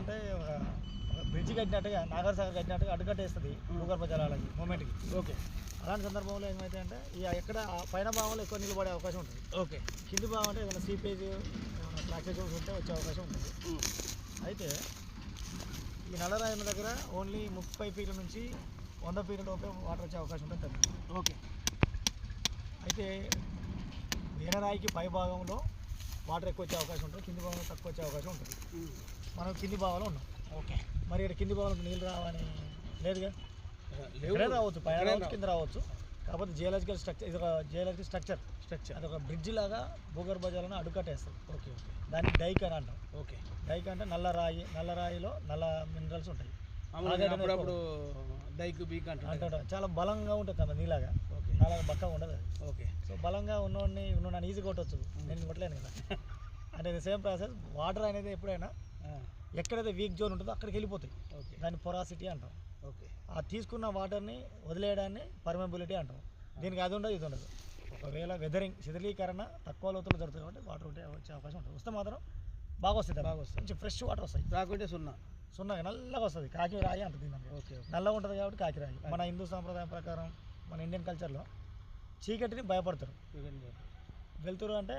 అంటే ఒక బ్రిడ్జ్ కట్టినట్టుగా నాగార్ సాగర్ కట్టినట్టుగా అడ్డుకట్టేస్తుంది భూగర్భ జలాలకి మూమెంట్కి. ఓకే. అలాంటి సందర్భంలో ఏమైతే అంటే ఎక్కడ పైన భాగంలో ఎక్కువ నీళ్ళు పడే అవకాశం ఉంటుంది. ఓకే. కింది భాగం అంటే ఏదైనా సీపేజ్ ఏమైనా ప్లాస్టిక్ ఉంటే వచ్చే అవకాశం ఉంటుంది. అయితే ఈ నల్లరాయి దగ్గర ఓన్లీ 30 ఫీట్ల నుంచి 100 ఫీట్ల లోపే వాటర్ వచ్చే అవకాశం ఉంటుంది. ఓకే. అయితే వీణరాయికి పై భాగంలో వాటర్ ఎక్కువ వచ్చే అవకాశం ఉంటుంది, కింది భాగంలో తక్కువ వచ్చే అవకాశం ఉంటుంది. మనం కింది భాగంలో ఉన్నాం. ఓకే. మరి ఇక్కడ కింది భాగంలో నీళ్ళు రావని లేదుగా, ఇక్కడే రావచ్చు, పైన రావచ్చు, కింద రావచ్చు. కాకపోతే జియోలాజికల్ స్ట్రక్చర్, ఇది ఒక జియోలాజికల్ స్ట్రక్చర్ అది ఒక బ్రిడ్జ్ లాగా భూగర్భ జలాలను అడ్డుకట్టేస్తుంది. ఓకే. ఓకే. దాన్ని డైక్ అని అంటాం. ఓకే. డైక్ అంటే నల్లరాయిలో నల్ల మినరల్స్ ఉంటాయి. అప్పుడప్పుడు డైక్ బీక్ అంటారు. చాలా బలంగా ఉంటుంది అన్న నీలాగా. ఓకే. నాలాగా బక్కగా ఉండదు అది. ఓకే. సో బలంగా ఉన్నవాడిని నన్ను ఈజీ కొట్టవచ్చు, నేను కొట్టలేను కదా. అంటే ఇది సేమ్ ప్రాసెస్. వాటర్ అనేది ఎప్పుడైనా ఎక్కడైతే వీక్ జోన్ ఉంటుందో అక్కడికి వెళ్ళిపోతాయి. ఓకే. దాన్ని పొరాసిటీ అంటాం. ఓకే. ఆ తీసుకున్న వాటర్ని వదిలేయడాన్ని పర్మబిలిటీ అంటాం. దీనికి అది ఉండదు, ఇది ఉండదు. ఒకవేళ వెదరింగ్ శిథిలీకరణ తక్కువ లోతులు జరుగుతుంది కాబట్టి వాటర్ వచ్చే అవకాశం ఉంటుంది. వస్తే మాత్రం బాగా వస్తుంది, మంచి ఫ్రెష్ వాటర్ వస్తాయి. రాకుంటే సున్నగా నల్లగా వస్తుంది. కాకి రాయి అంటుంది. ఓకే. నల్లగా ఉంటుంది కాబట్టి కాకి రాయి. మన హిందూ సాంప్రదాయం ప్రకారం మన ఇండియన్ కల్చర్లో చీకటిని భయపడతారు. వెళ్తురు అంటే